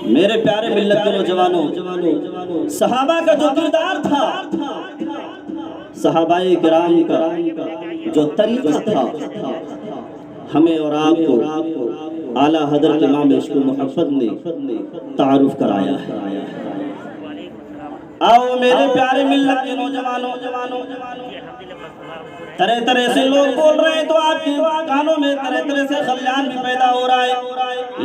میرے پیارے ملت کے نوجوانوں، صحابہ کا جو کردار تھا، صحابہ کرام کا جو طریقہ تھا، ہمیں اور آپ کو اعلیٰ حضرت امام عشق و محبت نے تعارف کرایا ہے۔ آؤ میرے پیارے ملت کے نوجوانوں، طرح طرح سے لوگ بول رہے ہیں تو آپ کے کانوں میں طرح طرح سے خلیان بھی پیدا ہو رہا ہے،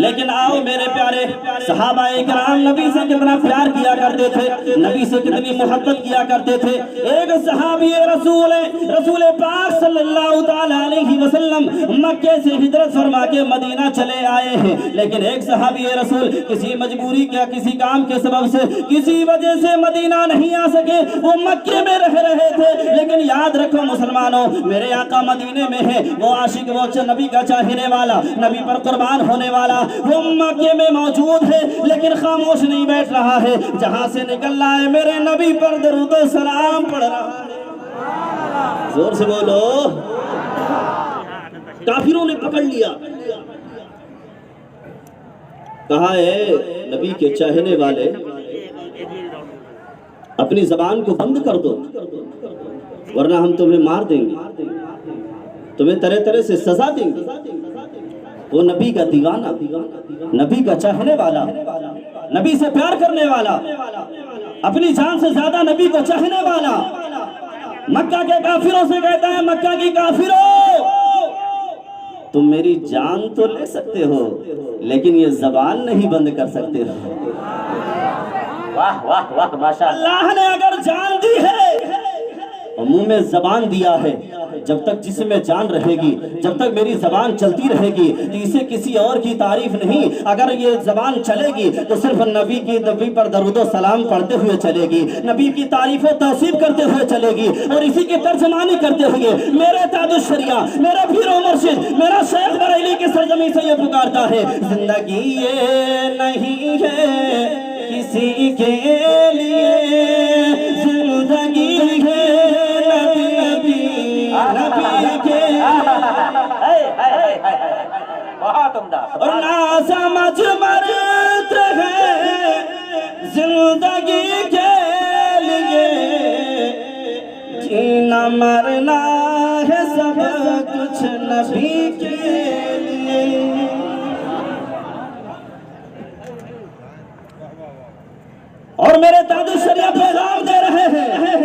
لیکن آؤ میرے پیارے صحابہ کرام نبی سے کتنا پیار کیا کرتے تھے، نبی سے کتنی محبت کیا کرتے تھے۔ ایک صحابی رسول پاک صلی اللہ تعالیٰ علیہ وسلم مکے سے ہجرت فرما کے مدینہ چلے آئے ہیں، لیکن ایک صحابی رسول کسی مجبوری کا، کسی کام کے سبب سے، کسی وجہ سے مدینہ نہیں آ سکے، وہ مکے میں رہ رہے تھے۔ لیکن یاد رکھو مسلمانوں، میرے آقا مدینے میں ہے، وہ عاشق، وہ نبی کا چاہنے والا، نبی پر قربان ہونے والا، وہ مکے میں موجود ہے، لیکن خاموش نہیں بیٹھ رہا ہے، جہاں سے نکل رہا ہے میرے نبی پر درود و سلام پڑھ رہا ہے۔ زور سے بولو۔ کافروں نے پکڑ لیا، کہا ہے نبی کے چاہنے والے اپنی زبان کو بند کر دو، ورنہ ہم تمہیں مار دیں گے، تمہیں طرح طرح سے سزا دیں گے۔ وہ نبی کا دیوانہ، نبی کا چاہنے والا، نبی سے پیار کرنے والا، اپنی جان سے زیادہ نبی کو چاہنے والا، مکہ کے کافروں سے کہتا ہے، مکہ کی کافروں، تم میری جان تو لے سکتے ہو لیکن یہ زبان نہیں بند کر سکتے ہو۔ واہ واہ واہ ماشاءاللہ۔ اللہ نے اگر جان دی ہے اور منہ میں زبان دیا ہے، جب تک جسم میں جان رہے گی، جب تک میری زبان چلتی رہے گی، تو اسے کسی اور کی تعریف نہیں، اگر یہ زبان چلے گی تو صرف نبی پر درود و سلام پڑھتے ہوئے چلے گی، نبی کی تعریف و توصیف کرتے ہوئے چلے گی، اور اسی کی ترجمانی کرتے ہوئے میرے تاج الشریعہ، میرا پیر و مرشد، میرا شیخ بریلی کی سرزمین سے یہ پکارتا ہے، زندگی یہ نہیں ہے کسی کے لیے، زندگی ہے نبی کے اور نہ سمجھ مرد ہے زندگی کے لیے، جینا مرنا ہے سب کچھ نبی کے لیے۔ اور میرے تاج الشریعہ پیغام دے رہے ہیں،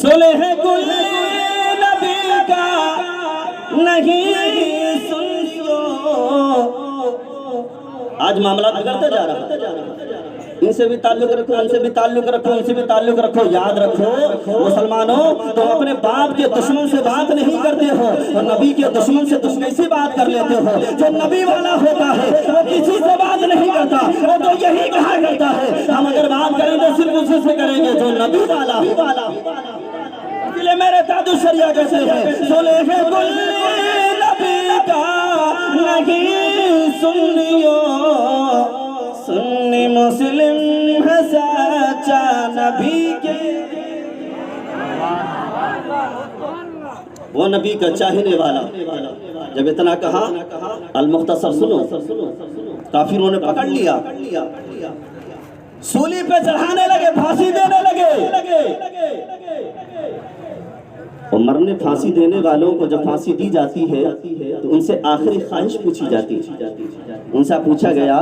سنے ہیں کوئی نبی کا نہیں سنیو۔ آج معاملات بگڑتے جا رہا ہے، ان سے بھی تعلق رکھو، ان سے بھی تعلق رکھو، ان سے بھی تعلق رکھو۔ یاد رکھو مسلمانوں، تم اپنے باپ کے دشمن سے بات نہیں کرتے ہو اور نبی کے دشمن سے تم کیسے بات کر لیتے ہو؟ جو نبی والا ہوتا ہے وہ کسی سے بات نہیں کرتا، وہ تو یہی کہا کرتا ہے ہم اگر بات کریں تو صرف اسی سے کریں گے جو نبی والا۔ میرے تاج الشریعہ کیسے ہے، سنے ہیں کل نبی کا نہیں سنیو، سنی مسلم ہے سچا نبی کے، وہ نبی کا چاہنے والا۔ جب اتنا کہا، المختصر سنو، کافروں نے پکڑ لیا، سولی پہ چڑھانے لگے، پھانسی دینے لگے۔ اور مرنے پھانسی دینے والوں کو جب پھانسی دی جاتی ہے تو ان سے آخری خواہش پوچھی جاتی، ان سے پوچھا گیا،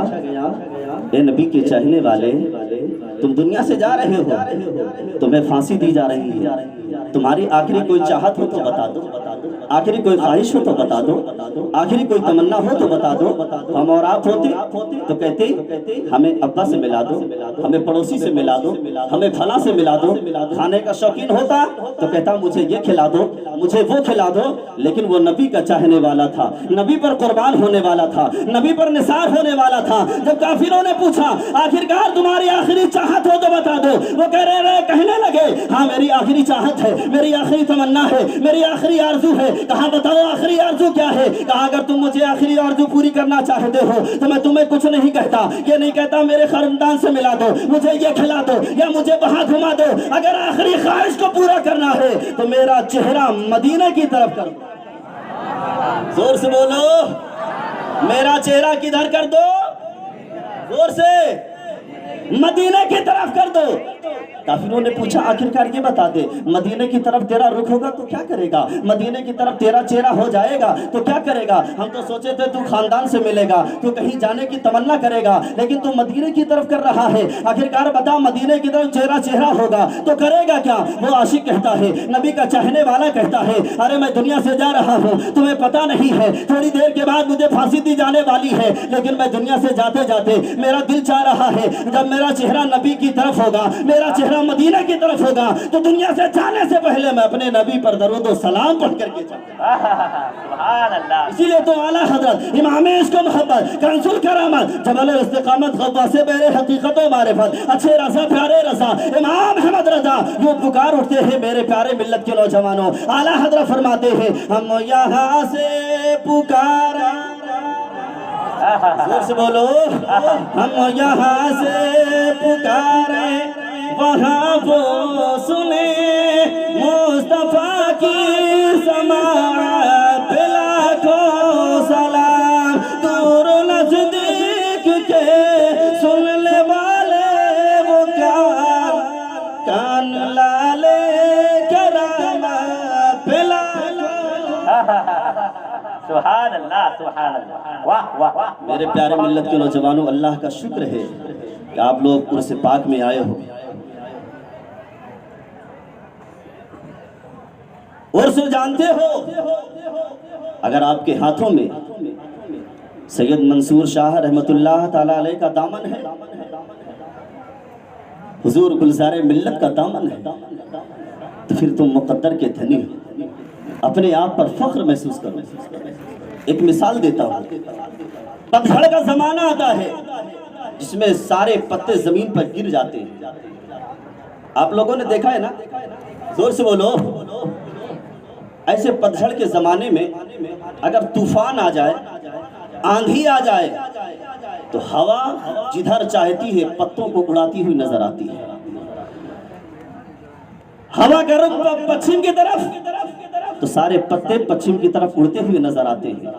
اے نبی کے چاہنے والے، تم دنیا سے جا رہے ہو، تمہیں پھانسی دی جا رہی ہے، تمہاری آخری کوئی چاہت ہو تو بتا دو، آخری کوئی خواہش ہو تو بتا دو، آخری کوئی تمنا ہو تو بتا دو۔ ہم اور آپ ہوتے تو کہتے ہمیں ابا سے ملا دو، ہمیں پڑوسی سے ملا دو، ہمیں پھلا سے ملا دو۔ کھانے کا شوقین ہوتا تو کہتا مجھے یہ کھلا دو، مجھے وہ کھلا دو، لیکن وہ نبی کا چاہنے والا تھا، نبی پر قربان ہونے والا تھا، نبی پر نثار ہونے والا تھا۔ جب کافروں نے پوچھا آخرکار تمہاری آخری چاہت ہو تو بتا دو، وہ کہنے لگے ہاں میری آخری چاہت ہے، میری آخری تمنا ہے، میری آخری آرزو ہے۔ کہا بتاؤ آخری آرزو کیا ہے؟ کہا اگر تم مجھے آخری آرزو پوری کرنا چاہتے ہو تو میں تمہیں کچھ نہیں کہتا، یہ نہیں کہتا میرے خاندان سے ملا دو، مجھے یہ کھلا دو یا مجھے وہاں گھما دو، اگر آخری خواہش کو پورا کرنا ہے تو میرا چہرہ مدینہ کی طرف کر دو۔ زور سے بولو، میرا چہرہ کدھر کر دو؟ زور سے مدینے کی طرف کر دو. کافروں نے پوچھا آخرکار یہ بتا دے مدینے کی طرف تیرا رخ ہوگا تو کیا کرے گا, مدینے کی طرف تیرا چہرہ ہو جائے گا تو کیا کرے گا؟ ہم تو سوچے تھے تو خاندان سے ملے گا, تو کہیں جانے کی تمنا کرے گا, لیکن تو مدینے کی طرف کر رہا ہے. آخرکار بتا مدینے کی طرف چہرہ ہوگا تو کرے گا کیا؟ وہ عاشق کہتا ہے, نبی کا چاہنے والا کہتا ہے, ارے میں دنیا سے جا رہا ہوں, تمہیں پتہ نہیں ہے تھوڑی دیر کے بعد مجھے پھانسی دی جانے والی ہے, لیکن میں دنیا سے جاتے جاتے میرا دل چاہ رہا ہے جب میرا چہرہ نبی کی طرف ہوگا, میرا چہرہ مدینہ کی طرف ہوگا, تو دنیا سے جانے سے پہلے میں اپنے نبی پر درود و سلام پڑھ کر کے جاؤں. سبحان اللہ. اسی لیے تو اعلیٰ حضرت امام عشق و محبت کنز الکرامت جبل استقامت غواص بحر حقیقت و معرفت اچھے رضا پیارے رضا امام احمد رضا یوں پکار اٹھتے ہیں میرے پیارے ملت کے نوجوانوں. اعلیٰ حضرت فرماتے ہیں ہم یہاں سے پکارا, زور سے بولو, ہم یہاں سے پکارے وہاں وہ سنے مصطفیٰ کی سماعت پہ لاکھوں سلام, دور و نزدیک کے سننے والے وہ کان لالے کرامت پہ سبحان اللہ سبحان اللہ. واہ واہ واہ. میرے پیارے ملت کے نوجوانوں, اللہ کا شکر ہے کہ آپ لوگ عرس پاک میں آئے ہو. عرس جانتے ہو, اگر آپ کے ہاتھوں میں سید منصور شاہ رحمت اللہ تعالی علیہ کا دامن ہے, حضور گلزار ملت کا دامن ہے, تو پھر تم مقدر کے دھنی ہو, اپنے آپ پر فخر محسوس کرو. ایک مثال دیتا ہوں, پتجھڑ کا زمانہ آتا ہے جس میں سارے پتے زمین پر گر جاتے ہیں. آپ لوگوں نے دیکھا ہے نا, زور سے بولو. ایسے پتجھڑ کے زمانے میں اگر طوفان آ جائے, آندھی آ جائے, تو ہوا جدھر چاہتی ہے پتوں کو اڑاتی ہوئی نظر آتی ہے. ہوا کا رخ پچھم کی طرف تو سارے پتے پچھم کی طرف اڑتے ہوئے نظر آتے ہیں.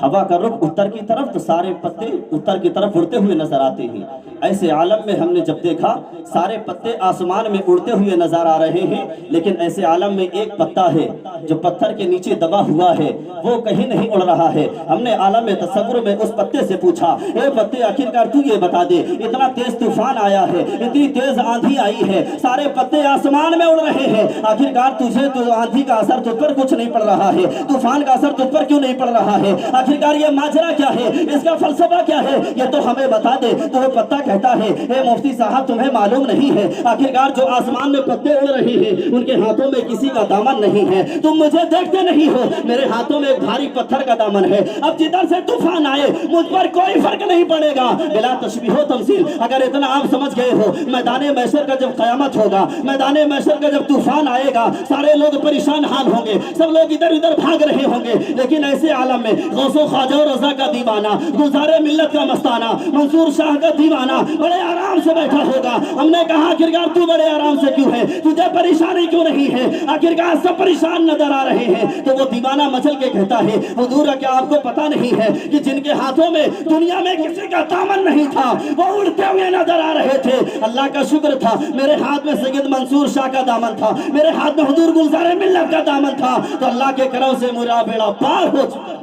ہوا کا رخ اتر کی طرف تو سارے پتے اتر کی طرف اڑتے ہوئے نظر آتے ہیں. ایسے عالم میں ہم نے جب دیکھا سارے پتے آسمان میں اڑتے ہوئے نظر آ رہے ہیں, لیکن ایسے عالم میں ایک پتا ہے جو پتھر کے نیچے دبا ہوا ہے, وہ کہیں نہیں اڑ رہا ہے. ہم نے عالم تصور میں اس پتے سے پوچھا, اے پتے آخرکار تو یہ بتا دے, اتنا تیز طوفان آیا ہے, اتنی تیز آندھی آئی ہے, سارے پتے آسمان میں اڑ رہے ہیں, آخرکار تجھے تو آندھی کا اثر تجھ پر کچھ نہیں پڑ رہا ہے, طوفان کا اثر تجھ پر کیوں نہیں پڑ رہا ہے؟ آخرکار یہ ماجرا کیا ہے, اس کا فلسفہ کیا ہے, یہ تو ہمیں بتا دے. تو وہ پتا کہتا ہے, اے مفتی صاحب تمہیں معلوم نہیں ہے, آخرکار جو آسمان میں پتے اڑ رہے ہیں ان کے ہاتھوں میں کسی کا دامن نہیں ہے. تم مجھے دیکھتے نہیں ہو, میرے ہاتھوں میں ایک بھاری پتھر کا دامن ہے. اب جدھر سے طوفان آئے مجھ پر کوئی فرق نہیں پڑے گا. بلا تشبیہ و تمثیل اگر اتنا آپ سمجھ گئے ہو, میدان محشر کا جب قیامت ہوگا, میدان محشر کا جب طوفان آئے گا, سارے لوگ پریشان حال ہوں گے, سب لوگ ادھر ادھر بھاگ رہے ہوں گے, لیکن ایسے عالم میں غوث و خواجہ و رضا کا دیوانہ, گلزار ملت کا مستانہ, منصور شاہ کا دیوانہ بڑے آرام سے بیٹھا ہوگا. ہم نے کہا آخرکار تو بڑے آرام سے کیوں ہے, تجھے پریشانی کیوں نہیں ہے؟ آخرکار سب پریشان نظر آ رہے ہیں. تو وہ دیوانہ مچل کے کہتا ہے, حضور کیا آپ کو پتا نہیں ہے کہ جن کے ہاتھوں میں دنیا میں کسی کا دامن نہیں تھا وہ اڑتے ہوئے نظر آ رہے تھے. اللہ کا شکر تھا میرے ہاتھ میں سید منصور شاہ کا دامن تھا, میرے ہاتھ میں حضور گلزار ملت کا دامن تھا, تو اللہ کے کرم سے میرا بیڑا پار ہو چکا.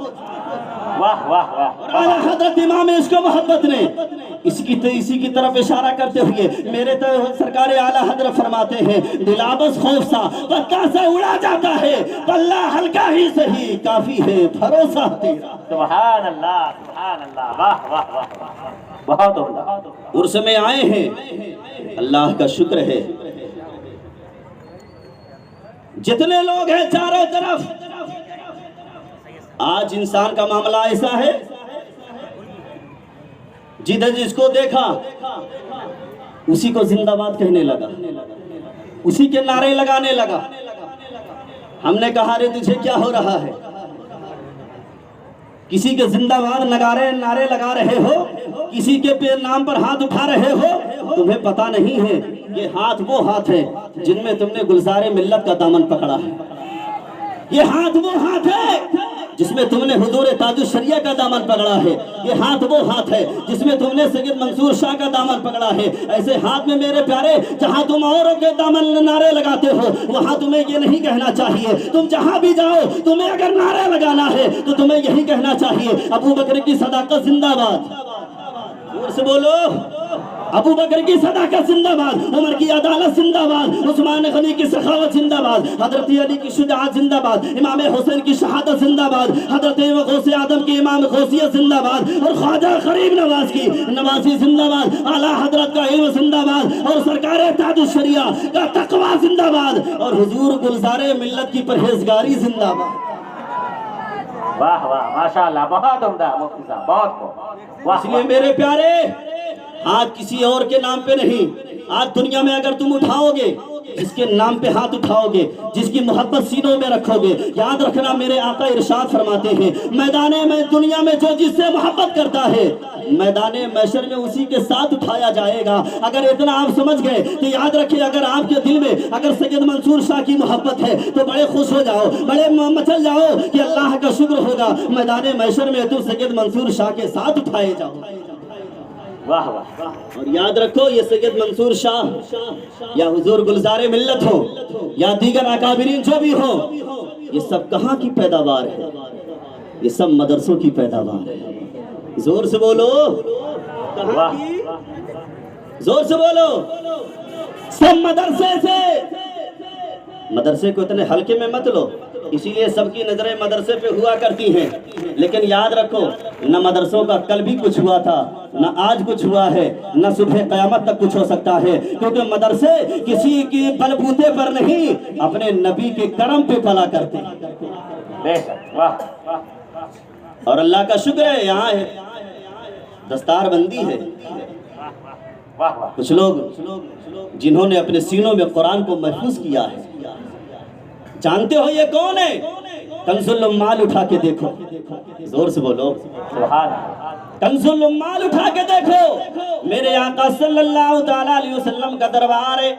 واہ واہ واہ. اعلیٰ حضرت امام عشق و محبت نے اسی کی طرف اشارہ کرتے ہوئے میرے سرکار اعلیٰ حضرت فرماتے ہیں, دلابس خوف سا پتا سا اڑا جاتا ہے, پلہ ہلکا ہی صحیح کافی ہے بھروسہ تیرا. سبحان اللہ سبحان اللہ. واہ واہ واہ. بہت عمدہ. عرس میں آئے ہیں, اللہ کا شکر ہے. جتنے لوگ ہیں چاروں طرف, آج انسان کا معاملہ ایسا ہے جدھر جس کو دیکھا اسی کو زندہ باد کہنے لگا, اسی کے نعرے لگانے لگا. ہم نے کہا رے تجھے کیا ہو رہا ہے, کسی کے زندہ باد نعرے لگا رہے ہو, کسی کے نام پر ہاتھ اٹھا رہے ہو, تمہیں پتا نہیں ہے یہ ہاتھ وہ ہاتھ ہے جن میں تم نے گلزار ملت کا دامن پکڑا ہے. یہ ہاتھ وہ ہاتھ ہے جس میں تم نے حضور تاج الشریعہ کا دامن پکڑا ہے، یہ ہاتھ وہ ہاتھ ہے جس میں تم نے سید منصور شاہ کا دامن پکڑا ہے۔ ایسے ہاتھ میں میرے پیارے جہاں تم اوروں کے دامن نعرے لگاتے ہو وہاں تمہیں یہ نہیں کہنا چاہیے، تم جہاں بھی جاؤ تمہیں اگر نعرے لگانا ہے تو تمہیں یہی کہنا چاہیے، ابو بکر کی صداقت زندہ باد، زور سے بولو، ابو بکر کی صداقت زندہ باد، عمر کی عدالت زندہ باد، عثمان غنی کی سخاوت زندہ باد، حضرت علی کی شجاعت زندہ باد، امام حسین کی شہادت زندہ باد، حضرت غوث اعظم کی امام غوثیت زندہ باد، اور خواجہ غریب نواز کی نوازی زندہ باد، اعلیٰ حضرت کا علم زندہ باد، اور سرکار تاج الشریعہ کا تقوی زندہ باد، اور حضور گلزار ملت کی پرہیزگاری زندہ باد۔ واہ واہ ماشاءاللہ، بہت عمدہ مفتی صاحب، بہت اس لیے میرے پیارے ہاتھ کسی اور کے نام پہ نہیں، آج دنیا میں اگر تم اٹھاؤ گے جس کے نام پہ ہاتھ اٹھاؤ گے، جس کی محبت سینوں میں رکھو گے، یاد رکھنا میرے آقا ارشاد فرماتے ہیں میدان میں دنیا میں جو جس سے محبت کرتا ہے میدان محشر میں اسی کے ساتھ اٹھایا جائے گا۔ اگر اتنا آپ سمجھ گئے تو یاد رکھیں، اگر آپ کے دل میں اگر سید منصور شاہ کی محبت ہے تو بڑے خوش ہو جاؤ، بڑے مچل جاؤ کہ اللہ کا شکر ہوگا میدان محشر میں تم سید منصور شاہ کے ساتھ اٹھائے جاؤ۔ واہ واہ، اور یاد رکھو یہ سید منصور شاہ یا حضور گلزار ملت ہو یا دیگر اکابرین جو بھی ہو، یہ سب کہاں کی پیداوار ہے؟ یہ سب مدرسوں کی پیداوار ہے۔ زور سے بولو، کہاں کی؟ زور سے بولو، سب مدرسے سے۔ مدرسے کو اتنے ہلکے میں مت لو، اسی لیے سب کی نظریں مدرسے پہ ہوا کرتی ہیں، لیکن یاد رکھو نہ مدرسوں کا کل بھی کچھ ہوا تھا، نہ آج کچھ ہوا ہے، نہ صبح قیامت تک کچھ ہو سکتا ہے، کیونکہ مدرسے کسی کی بلبوتے پر نہیں اپنے نبی کے کرم پہ پلا کرتے ہیں۔ بے شک، واہ اور اللہ کا شکر ہے یہاں ہے دستار بندی ہے، واہ واہ، کچھ لوگ جنہوں نے اپنے سینوں میں قرآن کو محفوظ کیا ہے۔ جانتے ہو یہ کون ہے؟ کنز الامال اٹھا کے دیکھو، زور سے بولو سبحان اللہ، کنز الامال اٹھا کے دیکھو، میرے آقا صلی اللہ تعالیٰ علیہ وسلم کا دربار ہے،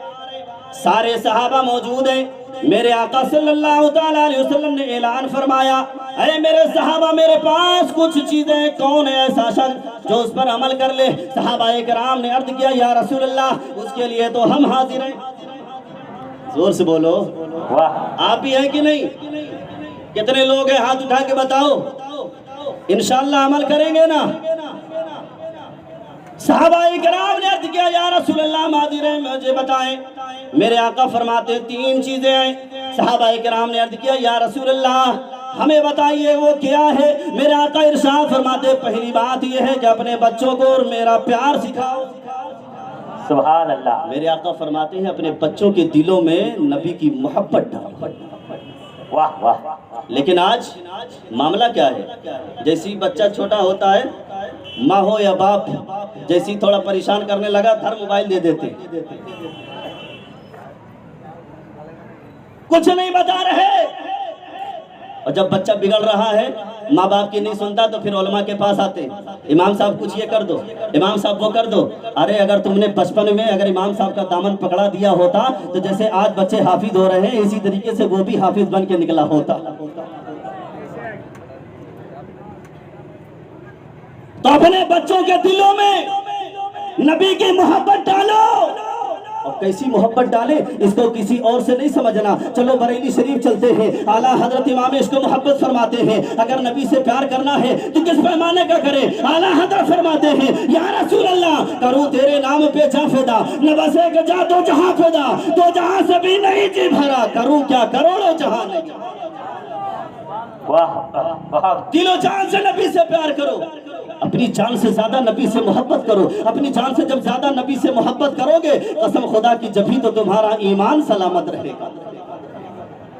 سارے صحابہ موجود ہیں، میرے آقا صلی اللہ تعالیٰ علیہ وسلم نے اعلان فرمایا اے میرے صحابہ میرے پاس کچھ چیزیں، کون ہے ایسا شخص جو اس پر عمل کر لے؟ صحابہ کرام نے عرض کیا یا رسول اللہ اس کے لیے تو ہم حاضر ہیں۔ زور سے بولو، واہ آپ ہی ہیں کہ نہیں؟ کتنے لوگ ہیں ہاتھ اٹھا کے بتاؤ، انشاءاللہ عمل کریں گے نا؟ صحابہ کرام نے عرض کیا یا رسول اللہ ہم حاضر ہیں، مجھے بتائیں۔ میرے آقا فرماتے ہیں تین چیزیں ہیں۔ صحابہ کرام نے عرض کیا یا رسول اللہ ہمیں بتائیے وہ کیا ہے؟ میرے آقا ارشاد فرماتے پہلی بات یہ ہے کہ اپنے بچوں کو اور میرا پیار سکھاؤ۔ سبحان اللہ، میرے آقا فرماتے ہیں اپنے بچوں کے دلوں میں نبی کی محبت ڈالو۔ واہ واہ، لیکن آج معاملہ کیا ہے؟ جیسی بچہ چھوٹا ہوتا ہے، ماں ہو یا باپ جیسی تھوڑا پریشان کرنے لگا دھر موبائل دے دیتے، کچھ نہیں بتا رہے، اور جب بچہ بگڑ رہا ہے ماں باپ کی نہیں سنتا تو پھر علماء کے پاس آتے، امام صاحب کچھ یہ کر دو، امام صاحب وہ کر دو۔ ارے اگر تم نے بچپن میں اگر امام صاحب کا دامن پکڑا دیا ہوتا تو جیسے آج بچے حافظ ہو رہے ہیں اسی طریقے سے وہ بھی حافظ بن کے نکلا ہوتا۔ تو اپنے بچوں کے دلوں میں نبی کی محبت ڈالو، اور کیسی محبت ڈالے اس کو کسی اور سے نہیں سمجھنا۔ چلو بریلی شریف چلتے ہیں، اعلیٰ حضرت امام اس کو محبت فرماتے ہیں اگر نبی سے پیار کرنا ہے تو کس پیمانے کا کرے؟ اعلیٰ حضرت فرماتے ہیں یا رسول اللہ کروں تیرے نام پہ جا فدا، نہ بسے کہ جا تو جہاں فدا، تو جہاں سے بھی نہیں جی بھرا، کروں کیا کروڑوں جہاں نہیں۔ واہ بہت، دل و جان سے نبی سے پیار کرو، اپنی جان سے زیادہ نبی سے محبت کرو، اپنی جان سے جب زیادہ نبی سے محبت کرو گے قسم خدا کی جبھی تو تمہارا ایمان سلامت رہے گا۔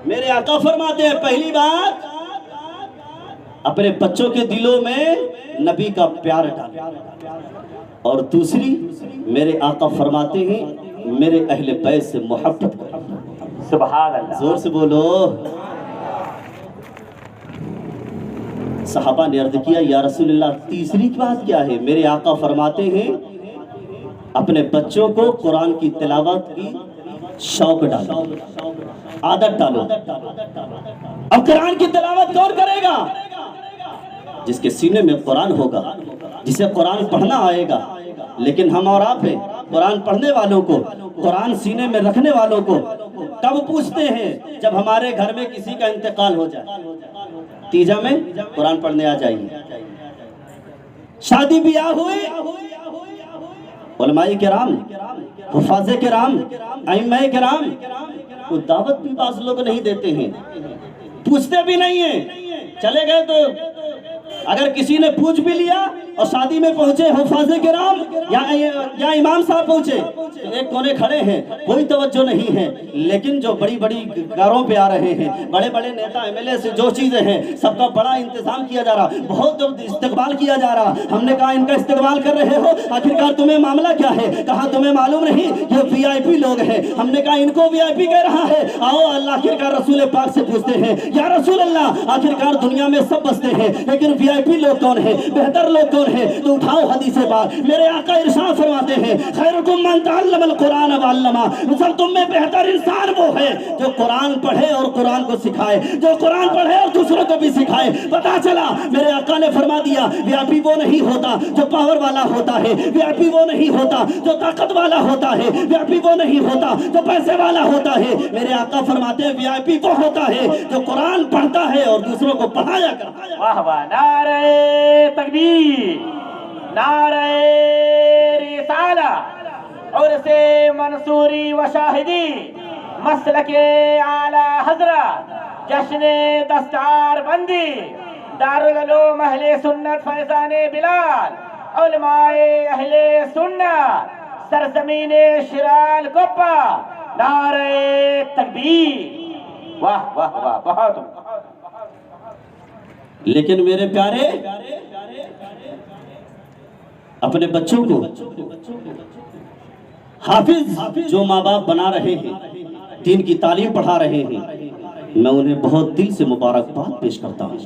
میرے آقا فرماتے ہیں پہلی بات اپنے بچوں کے دلوں میں نبی کا پیار ڈالو، اور دوسری میرے آقا فرماتے ہیں میرے اہل بیت سے محبت کرو۔ سبحان اللہ، زور سے بولو۔ صحابہ نے عرض کیا یا رسول اللہ تیسری بات کیا ہے؟ میرے آقا فرماتے ہیں اپنے بچوں کو قرآن کی تلاوت کی شوق ڈالو، عادت ڈالو۔ اب قرآن کی تلاوت کون کرے گا؟ جس کے سینے میں قرآن ہوگا، جسے قرآن پڑھنا آئے گا. لیکن ہم اور آپ ہیں قرآن پڑھنے والوں کو، قرآن سینے میں رکھنے والوں کو کب پوچھتے ہیں؟ جب ہمارے گھر میں کسی کا انتقال ہو جائے. تیجا میں قرآن پڑھنے آ جائیے. شادی بیاہ ہوئے، علماء کرام، حفاظ کرام، ائمہ کرام کو دعوت بھی بعض لوگ نہیں دیتے ہیں، پوچھتے بھی نہیں ہیں. چلے گئے تو اگر کسی نے پوچھ بھی لیا اور شادی میں پہنچے حفاظ کرام یا امام صاحب پہنچے، ایک کونے کھڑے ہیں، کوئی توجہ نہیں ہے. لیکن جو بڑی بڑی کاروں پہ آ رہے ہیں، بڑے بڑے نیتا ایم ایل اے سے جو چیزیں ہیں سب کا بڑا انتظام کیا جا رہا، بہت استقبال کیا جا رہا. ہم نے کہا ان کا استقبال کر رہے ہو، آخرکار تمہیں معاملہ کیا ہے؟ کہا تمہیں معلوم نہیں یہ وی آئی پی لوگ ہیں. ہم نے کہا ان کو وی آئی پی کہہ رہا ہے. آؤ اللہ آخرکار رسول پاک سے پوچھتے ہیں، یا رسول اللہ آخرکار دنیا میں سب بستے ہیں لیکن وی آئی پی لوگ کون ہیں، بہتر لوگ کون ہیں؟ تو اٹھاؤ حدیث بات. میرے آقا ارشاد فرماتے ہیں خیرکم من تعلم القرآن وعلمہ، سب تم میں بہتر انسان وہ ہے جو قرآن پڑھے اور قرآن کو سکھائے، جو قرآن پڑھے اور دوسروں کو بھی سکھائے. پتا چلا میرے آقا نے فرما دیا وی آئی پی وہ نہیں ہوتا جو پاور والا ہوتا ہے، وی آئی پی وہ نہیں ہوتا جو طاقت والا ہوتا ہے، وی آئی پی وہ نہیں ہوتا جو پیسے والا ہوتا ہے. میرے آقا فرماتے ہیں وی آئی پی وہ ہوتا ہے جو قرآن پڑھتا ہے اور دوسروں کو پڑھایا کرتا ہے. واہ واہ، نعرہ تکبیر، نعرہ رسالہ، عرس منصوری و شاہدی، مسلک اعلی حضرت، جشن دستار بندی، دارالعلوم اہل سنت فیضان بلال، علماء اہل سنت، سرزمین شرال کوپا. نعرہ تکبیر، واہ واہ واہ، بہت. لیکن میرے پیارے اپنے بچوں کو حافظ جو ماں باپ بنا رہے ہیں، دین کی تعلیم پڑھا رہے ہیں، میں انہیں بہت دل سے مبارکباد پیش کرتا ہوں.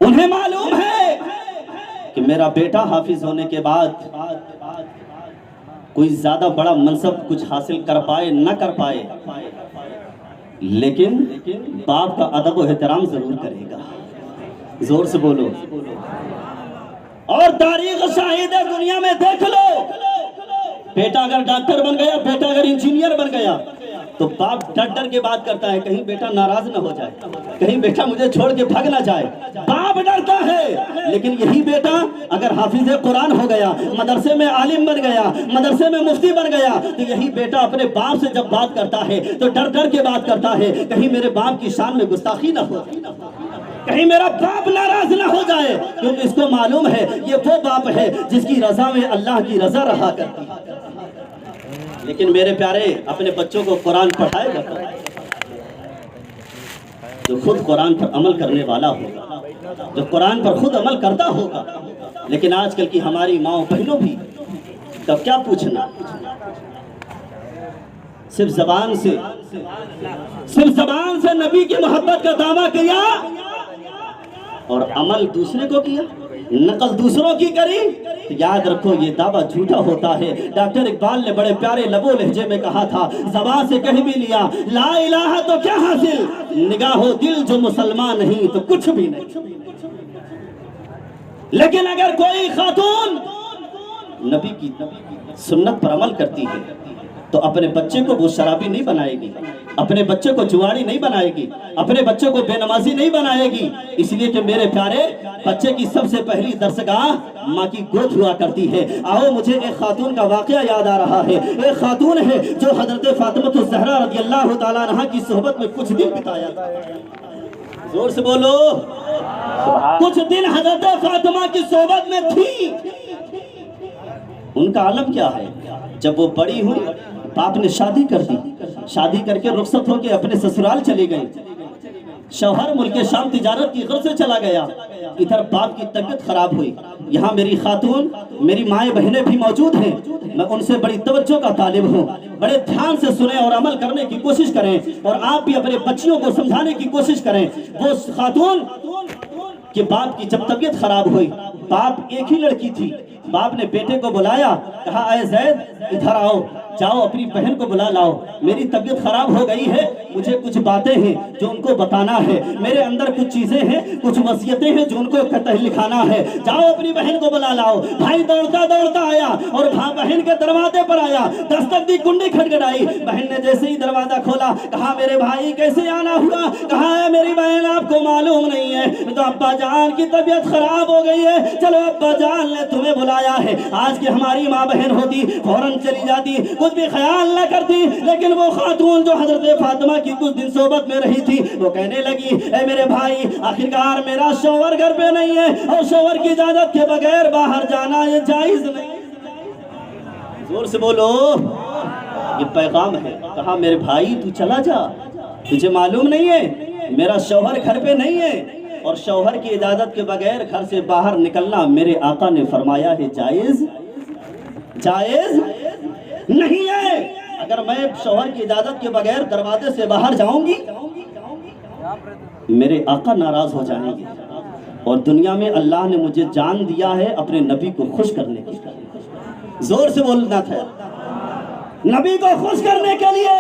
انہیں معلوم ہے کہ میرا بیٹا حافظ ہونے کے بعد کوئی زیادہ بڑا منصب کچھ حاصل کر پائے نہ کر پائے، لیکن باپ کا ادب و احترام ضرور کرے گا. زور سے بولو. اور تاریخ شاہد ہے دنیا میں، دیکھ لو، بیٹا اگر ڈاکٹر بن گیا، بیٹا اگر انجینئر بن گیا تو باپ ڈر ڈر کے بات کرتا ہے کہیں بیٹا ناراض نہ ہو جائے، کہیں بیٹا مجھے چھوڑ کے بھاگ نہ جائے. باپ ڈرتا ہے. لیکن یہی بیٹا اگر حافظ قرآن ہو گیا، مدرسے میں عالم بن گیا، مدرسے میں مفتی بن گیا، تو یہی بیٹا اپنے باپ سے جب بات کرتا ہے تو ڈر ڈر کے بات کرتا ہے کہیں میرے باپ کی شان میں گستاخی نہ ہو، کہیں میرا باپ ناراض نہ ہو جائے. کیونکہ اس کو معلوم ہے یہ وہ باپ ہے جس کی رضا میں اللہ کی رضا رہا کرتی ہے. لیکن میرے پیارے اپنے بچوں کو قرآن پڑھائے گا جو خود قرآن پر عمل کرنے والا ہوگا، جو قرآن پر خود عمل کرتا ہوگا. لیکن آج کل کی ہماری ماں بہنوں بھی تب کیا پوچھنا، صرف زبان سے نبی کی محبت کا دعویٰ کیا اور عمل دوسرے کو کیا، نقل دوسروں کی کری. یاد رکھو یہ دعویٰ جھوٹا ہوتا ہے. ڈاکٹر اقبال نے بڑے پیارے لب و لہجے میں کہا تھا، زبان سے کہہ بھی لیا لا الہ تو کیا حاصل، نگاہ و دل جو مسلمان نہیں تو کچھ بھی نہیں. لیکن اگر کوئی خاتون نبی کی سنت پر عمل کرتی ہے تو اپنے بچے کو وہ شرابی نہیں بنائے گی، اپنے بچے کو جواری نہیں بنائے گی، اپنے بچے کو بے نمازی نہیں بنائے گی. اس لیے کہ میرے پیارے بچے کی سب سے پہلی درسگاہ ماں کی گود ہوا کرتی ہے. آؤ مجھے ایک خاتون کا واقعہ یاد آ رہا ہے. ایک خاتون ہے جو حضرت فاطمہ الزہرا رضی اللہ تعالیٰ عنہا کی صحبت میں کچھ دن بتایا تھا. زور سے بولو. کچھ دن حضرت فاطمہ کی صحبت میں تھی. ان کا عالم کیا ہے، جب وہ بڑی ہوئی باپ نے شادی کر دی، شادی کر کے رخصت ہو کے اپنے سسرال چلی گئی. شوہر ملک شام تجارت کی غرض سے چلا گیا. ادھر باپ کی طبیعت خراب ہوئی. یہاں میری خاتون، میری مائیں بہنیں بھی موجود ہیں. میں ان سے بڑی توجہ کا طالب ہوں. بڑے دھیان سے سنیں اور عمل کرنے کی کوشش کریں، اور آپ بھی اپنے بچیوں کو سمجھانے کی کوشش کریں. وہ خاتون کہ باپ کی جب طبیعت خراب ہوئی، باپ ایک ہی لڑکی تھی، باپ نے بیٹے کو بلایا، کہا اے زید ادھر آؤ. جاؤ اپنی بہن کو بلا لاؤ، میری طبیعت خراب ہو گئی ہے، مجھے کچھ باتیں ہیں جو ان کو بتانا ہے، میرے اندر کچھ چیزیں ہیں، کچھ وصیتیں ہیں جو ان کو لکھانا ہے، جاؤ اپنی بہن کو بلا لاؤ۔ بھائی دوڑتا دوڑتا آیا اور بہن کے دروازے پر آیا، دستک دی، کنڈی کھٹکھٹائی۔ بہن نے جیسے ہی دروازہ کھولا کہا میرے بھائی کیسے آنا ہوا؟ کہا ہے میری بہن آپ کو معلوم نہیں ہے تو ابا جان کی طبیعت خراب ہو گئی ہے، چلو ابا جان نے تمہیں بلایا ہے۔ آج کی ہماری ماں بہن ہوتی فوراً چلی جاتی، کچھ بھی خیال نہ کرتی، لیکن وہ خاتون جو حضرت فاطمہ کی کچھ دن صحبت میں رہی تھی وہ کہنے لگی اے میرے بھائی آخرکار میرا شوہر گھر پہ نہیں ہے اور شوہر کی اجازت کے بغیر باہر جانا یہ جائز نہیں۔ زور سے بولو، یہ پیغام ہے۔ کہا میرے بھائی تو چلا جا، تجھے معلوم نہیں ہے میرا شوہر گھر پہ نہیں ہے اور شوہر کی اجازت کے بغیر گھر سے باہر نکلنا میرے آقا نے فرمایا ہے جائز جائز نہیں ہے۔ اگر میں شوہر کی اجازت کے بغیر دروازے سے باہر جاؤں گی میرے آقا ناراض ہو جائیں گے، اور دنیا میں اللہ نے مجھے جان دیا ہے اپنے نبی کو خوش کرنے کے لیے۔ زور سے بولنا تھا، نبی کو خوش کرنے کے لیے۔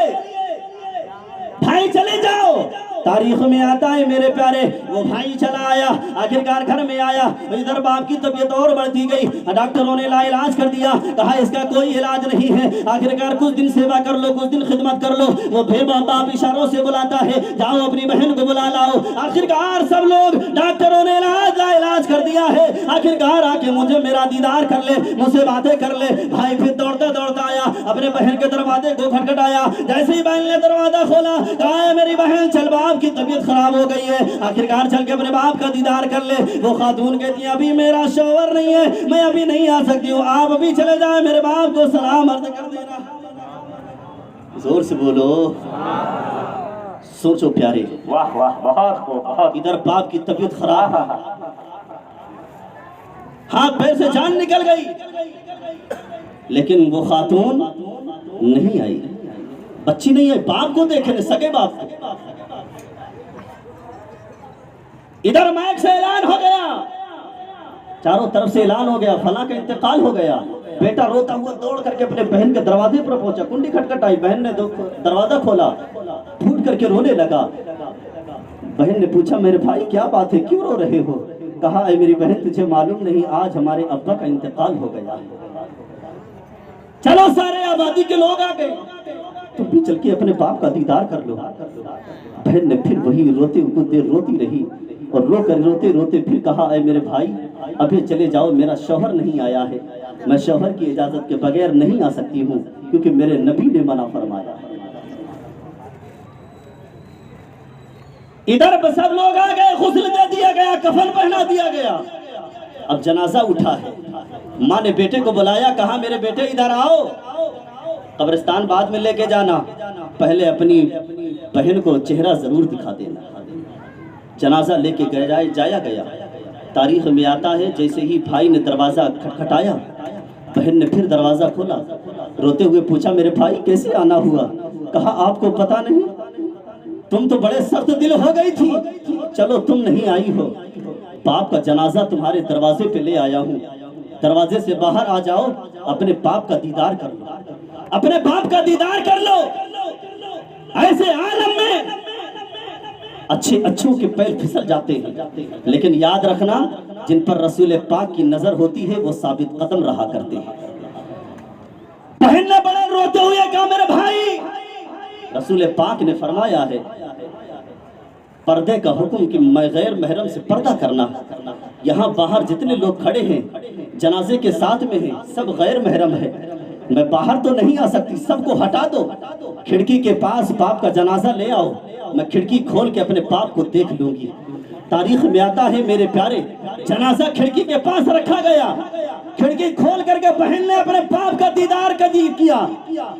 بھائی چلے جاؤ، تاریخ میں آتا ہے میرے پیارے وہ بھائی چلا آیا، آخرکار گھر میں آیا، ادھر باپ کی طبیعت اور بڑھتی گئی، ڈاکٹروں نے لا علاج کر دیا، کہا اس کا کوئی علاج نہیں ہے، آخرکار کچھ دن سیوا کر لو، کچھ دن خدمت کر لو۔ وہ پھر باپ اشاروں سے بلاتا ہے جاؤ اپنی بہن کو بلا لاؤ۔ آخرکار سب لوگ ڈاکٹروں نے لا علاج کر دیا ہے، آخرکار آ کے مجھے میرا دیدار کر لے، مجھ سے باتیں کر لے۔ بھائی پھر دوڑتا دوڑتا آیا، اپنے بہن کے دروازے کو کھٹکھٹایا، جیسے ہی بہن نے دروازہ کھولا کہا میری بہن چل باپ کی طبیعت خراب ہو گئی ہے، آخرکار چل کے اپنے باپ کا دیدار کر لے۔ وہ خاتون کہتی ہے ابھی میرا شوہر نہیں ہے، میں ابھی نہیں آ سکتی ہوں، آپ ابھی چلے جائیں، میرے باپ کو سلام عرض کر دینا۔ زور سے بولو، سوچو پیارے، واہ واہ، بہت خوب، بہت۔ ادھر باپ کی طبیعت خراب ہے، ہاتھ پیر سے جان نکل گئی، لیکن وہ خاتون نہیں آئی، بچی نہیں آئی، باپ کو دیکھنے، سگے باپ کو۔ ادھر مائک سے اعلان ہو گیا، چاروں طرف سے اعلان ہو گیا فلاں کا انتقال ہو گیا۔ بیٹا روتا ہوا دوڑ کر کے اپنے بہن کے دروازے پر پہنچا، کنڈی کھٹکھٹائی، بہن نے دروازہ کھولا، پھوٹ کر کے رونے لگا۔ بہن نے پوچھا میرے بھائی کیا بات ہے، کیوں رو رہے ہو؟ کہا اے میری بہن تجھے معلوم نہیں آج ہمارے ابا کا انتقال ہو گیا ہے۔ چلو سارے آبادی کے لوگ آ گئے، تم بھی چل کے اپنے باپ کا دیدار کر لو۔ بہن نے پھر وہی روتے کچھ دیر روتی رہی اور رو کر روتے روتے پھر کہا اے میرے بھائی ابھی چلے جاؤ، میرا شوہر نہیں آیا ہے، میں شوہر کی اجازت کے بغیر نہیں آ سکتی ہوں کیونکہ میرے نبی نے منع فرمایا۔ ادھر سب لوگ آ گئے، غسل دے دیا گیا، کفن پہنا دیا گیا، اب جنازہ اٹھا ہے۔ ماں نے بیٹے کو بلایا، کہا میرے بیٹے ادھر آؤ، قبرستان بعد میں لے کے جانا، پہلے اپنی بہن کو چہرہ ضرور دکھا دینا۔ جنازہ لے کے جایا گیا، تاریخ میں آتا ہے جیسے ہی بھائی نے دروازہ کھٹکھٹایا، بہن نے پھر دروازہ کھولا، روتے ہوئے پوچھا میرے بھائی کیسے آنا ہوا؟ کہا آپ کو پتا نہیں، تم تو بڑے سخت دل ہو گئی تھی، چلو تم نہیں آئی ہو، باپ کا جنازہ تمہارے دروازے پہ لے آیا ہوں، دروازے سے باہر آ جاؤ، اپنے باپ کا دیدار کر لو، اپنے باپ کا دیدار کر لو۔ ایسے عالم میں اچھے اچھوں کے پیر پھسل جاتے ہیں، لیکن یاد رکھنا جن پر رسول پاک کی نظر ہوتی ہے وہ ثابت قدم رہا کرتے ہیں۔ بہن نے بڑے روتے ہوئے کہا میرے بھائی، رسول پاک نے فرمایا ہے پردے کا حکم کہ میں غیر محرم سے پردہ کرنا، یہاں باہر جتنے لوگ کھڑے ہیں جنازے کے ساتھ میں ہیں سب غیر محرم ہے، میں باہر تو نہیں آ سکتی، سب کو ہٹا دو، کھڑکی کے پاس باپ کا جنازہ لے آؤ، میں کھڑکی کھول کے اپنے باپ کو دیکھ لوں گی۔ تاریخ میں آتا ہے میرے پیارے جنازہ کھڑکی کے پاس رکھا گیا، کھڑکی کھول کر کے بہن نے اپنے باپ کا دیدار کیا،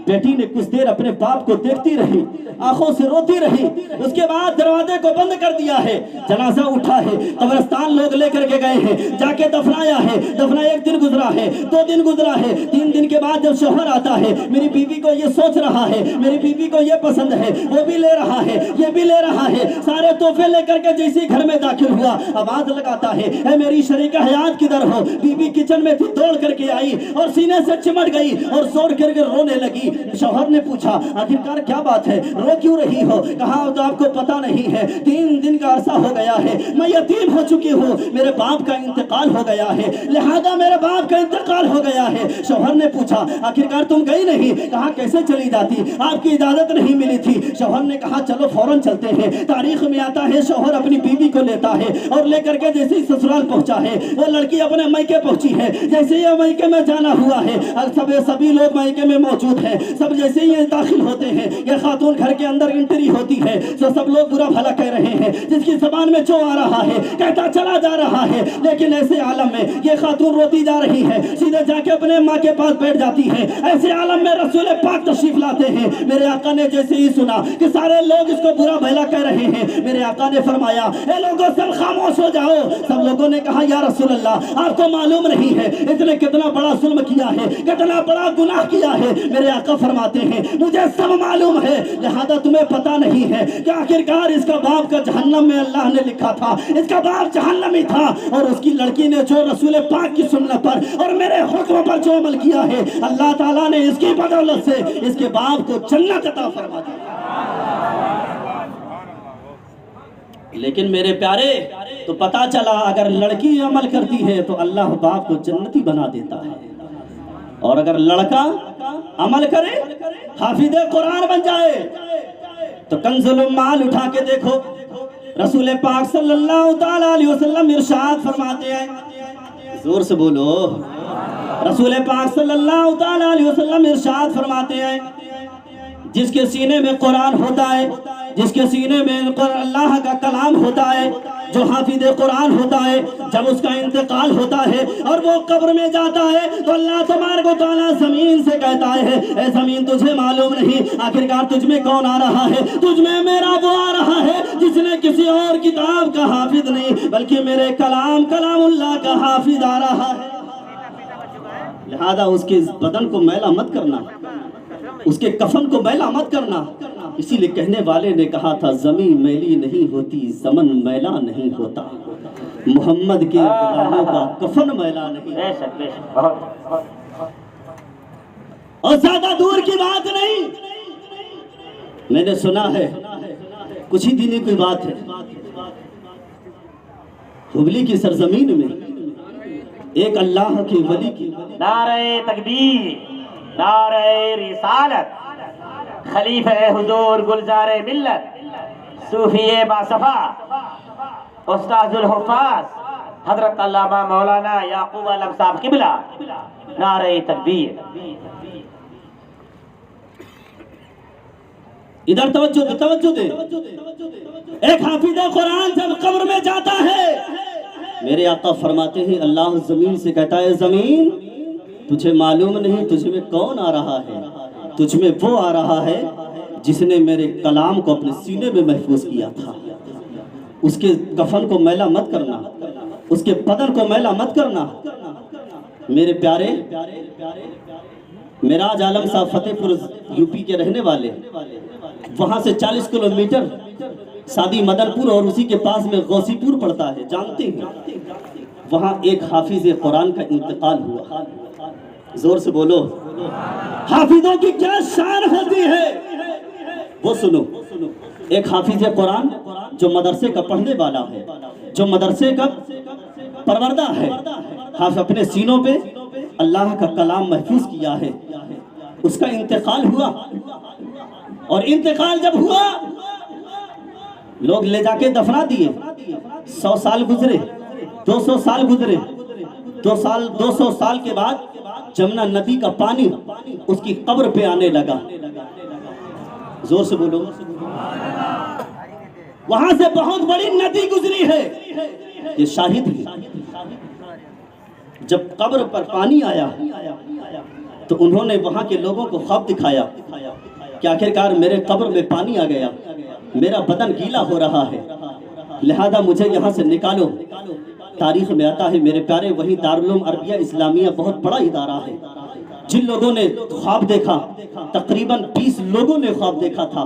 بیٹی نے کچھ دیر اپنے باپ کو دیکھتی رہی، آنکھوں سے روتی رہی، اس کے بعد دروازے کو بند کر دیا ہے، جنازہ اٹھا ہے، قبرستان لوگ لے کر کے گئے ہیں، جا کے دفنایا ہے، دفنایا 1 دن گزرا ہے، 2 دن گزرا ہے، 3 دن کے بعد جب شوہر آتا ہے میری بیوی کو یہ سوچ رہا ہے، میری بیوی کو یہ پسند ہے، وہ بھی لے رہا ہے، یہ بھی لے رہا ہے، سارے تحفے لے کر کے جیسے گھر میں میں داخل ہوا، آواز لگاتا ہے اے میری شریکہ حیات کدھر ہو؟ بی بی کچن میں تھی، دوڑ کر کے آئی اور سینے سے چمٹ گئی اور زور کر کے رونے لگی۔ شوہر نے پوچھا آخرکار کیا بات ہے، رو کیوں رہی ہو؟ کہا تو آپ کو پتہ نہیں ہے، 3 دن کا عرصہ ہو گیا ہے، میں یتیم ہو چکی ہوں، میرے باپ کا انتقال ہو گیا ہے، لہذا میرے باپ کا انتقال ہو گیا ہے۔ شوہر نے پوچھا آخرکار تم گئی نہیں؟ کہا کیسے چلی جاتی، آپ کی اجازت نہیں ملی تھی۔ شوہر نے کہا چلو فوراً چلتے ہیں۔ تاریخ میں آتا ہے شوہر اپنی بیوی کو لیتا ہے اور لے کر کے جیسے ہی سسرال پہنچا ہے، وہ لڑکی اپنے میکے پہنچی ہے، جیسے یہ میکے میں جانا ہوا ہے، سبھی لوگ میکے میں موجود ہیں، سب جیسے ہی یہ داخل ہوتے ہیں، یہ خاتون گھر کے اندر انٹری ہوتی ہے تو سب لوگ برا بھلا کہہ رہے ہیں، جس کی زبان میں جو آ رہا ہے کہتا چلا جا رہا ہے، لیکن ایسے عالم میں یہ خاتون روتی جا رہی ہے، سیدھے جا کے اپنے ماں کے پاس بیٹھ جاتی ہے۔ ایسے عالم میں رسول پاک تشریف لاتے ہیں، میرے آقا نے جیسے ہی سنا کہ سارے لوگ اس کو برا بھلا کہہ رہے ہیں، میرے آقا نے فرمایا اے لوگوں سب خاموش ہو جاؤ۔ سب لوگوں نے کہا یا رسول اللہ آپ کو معلوم نہیں ہے اس نے کتنا بڑا ظلم کیا ہے، کتنا بڑا گناہ کیا ہے۔ میرے آقا فرماتے ہیں مجھے سب معلوم ہے، لہذا تمہیں پتہ نہیں ہے کہ آخرکار اس کا باپ کا جہنم میں اللہ نے لکھا تھا، اس کا باپ جہنمی تھا، اور اس کی لڑکی نے جو رسول پاک کی سنت پر اور میرے حکم پر جو عمل کیا ہے، اللہ تعالیٰ نے اس کی بدولت سے اس کے باپ کو جنت عطا فرما دی۔ لیکن میرے پیارے تو پتا چلا اگر لڑکی عمل کرتی ہے تو اللہ باپ کو جنتی بنا دیتا ہے، اور اگر لڑکا عمل کرے حافظ قرآن بن جائے تو کنز المال اٹھا کے دیکھو، رسول پاک صلی اللہ تعالیٰ علیہ وسلم ارشاد فرماتے ہیں، زور سے بولو، رسول پاک صلی اللہ تعالیٰ علیہ وسلم ارشاد فرماتے ہیں جس کے سینے میں قرآن ہوتا ہے، جس کے سینے میں اللہ کا کلام ہوتا ہے، جو حافظ قرآن ہوتا ہے، جب اس کا انتقال ہوتا ہے اور وہ قبر میں جاتا ہے تو اللہ تبارک و تعالیٰ زمین سے کہتا ہے اے زمین تجھے معلوم نہیں آخرکار تجھ میں کون آ رہا ہے؟ تجھ میں میرا وہ آ رہا ہے جس نے کسی اور کتاب کا حافظ نہیں بلکہ میرے کلام اللہ کا حافظ آ رہا ہے۔ لہذا اس کے بدن کو میلا مت کرنا، اس کے کفن کو میلا مت کرنا۔ اسی لیے کہنے والے نے کہا تھا زمین میلی نہیں ہوتی، زمن میلا نہیں ہوتا، محمد کے غلاموں کا کفن میلا نہیں۔ اور زیادہ دور کی بات نہیں، میں نے سنا ہے کچھ ہی دنوں کی بات ہے، ہبلی کی سرزمین میں ایک اللہ کے ولی کی نعرہ تکبیر، نعرہ رسالت، خلیفہ حضور گلزار ملت، صوفی باصفا، استاذ الحفاظ حضرت علامہ مولانا یعقوب علم صاحب قبلہ، نعرہ تکبیر۔ ادھر توجہ دے، ایک حافظ قرآن جب قبر میں جاتا ہے، میرے آقا فرماتے ہیں اللہ زمین سے کہتا ہے زمین تجھے معلوم نہیں تجھ میں کون آ رہا ہے؟ تجھ میں وہ آ رہا ہے جس نے میرے کلام کو اپنے سینے میں محفوظ کیا تھا۔ اس کے کفن کو میلا مت کرنا، اس کے بدن کو میلا مت کرنا۔ میرے پیارے معراج عالم صاحب فتح پور یو پی کے رہنے والے، وہاں سے 40 کلومیٹر سادی مدن پور اور اسی کے پاس میں غوثی پور پڑتا ہے، جانتے ہیں وہاں ایک حافظ قرآن کا انتقال ہوا۔ زور سے بولو، حافظوں کی کیا شان ہوتی ہے وہ سنو۔ ایک حافظ قرآن جو مدرسے کا پڑھنے والا ہے، جو مدرسے کا پروردہ ہے، حافظ اپنے سینوں پہ اللہ کا کلام محفوظ کیا ہے، اس کا انتقال ہوا، اور انتقال جب ہوا لوگ لے جا کے دفنا دیے۔ 100 سال گزرے، 200 سال گزرے، 200 سال کے بعد جمنا ندی کا پانی اس کی قبر پہ آنے لگا۔ زور سے بولو، وہاں سے بہت بڑی ندی گزری ہے، یہ شاہد ہے۔ جب قبر پر پانی آیا تو انہوں نے وہاں کے لوگوں کو خواب دکھایا کہ آخرکار میرے قبر میں پانی آ گیا، میرا بدن گیلا ہو رہا ہے، لہذا مجھے یہاں سے نکالو۔ تاریخ میں آتا ہے میرے پیارے وہی دارالعلوم عربیہ اسلامیہ بہت بڑا ادارہ ہے، جن لوگوں نے خواب دیکھا تقریباً 20 لوگوں نے خواب دیکھا تھا،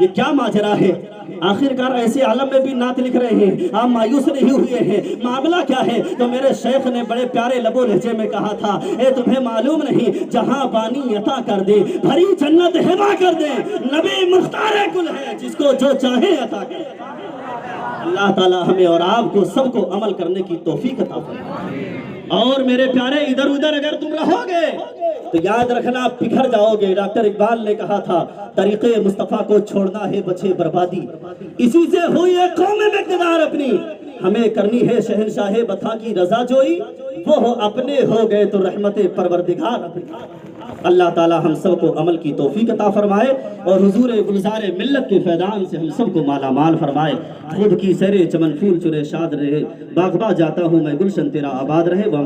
یہ کیا ماجرا ہے؟ آخرکار ایسے عالم میں بھی نعت لکھ رہے ہیں، آپ مایوس نہیں ہوئے ہیں، معاملہ کیا ہے؟ تو میرے شیخ نے بڑے پیارے لب و لہجے میں کہا تھا، اے تمہیں معلوم نہیں جہاں بانی عطا کر دے، بھری جنت ہبا کر دے، نبی مختار کل ہے، جس کو جو چاہے عطا کر دے۔ اللہ تعالی ہمیں اور آپ کو سب کو عمل کرنے کی توفیق عطا فرمائے۔ اور میرے پیارے ادھر ادھر اگر تم رہو گے تو یاد رکھنا بکھر جاؤ گے۔ ڈاکٹر اقبال نے کہا تھا، طریقے مصطفیٰ کو چھوڑنا ہے بچے بربادی، اسی سے ہوئی ہے قوم میں اقتدار اپنی، ہمیں کرنی ہے شہنشاہ بطا کی رضا جوئی، وہ اپنے ہو گئے تو رحمت پروردگار اپنی۔ اللہ تعالی ہم سب کو عمل کی توفیق عطا فرمائے اور حضور گلزار ملت کے فیضان سے ہم سب کو مالا مال فرمائے۔ خود کی سرے چمن پھول چرے شاد رہے، باغباں جاتا ہوں میں گلشن تیرا آباد رہے۔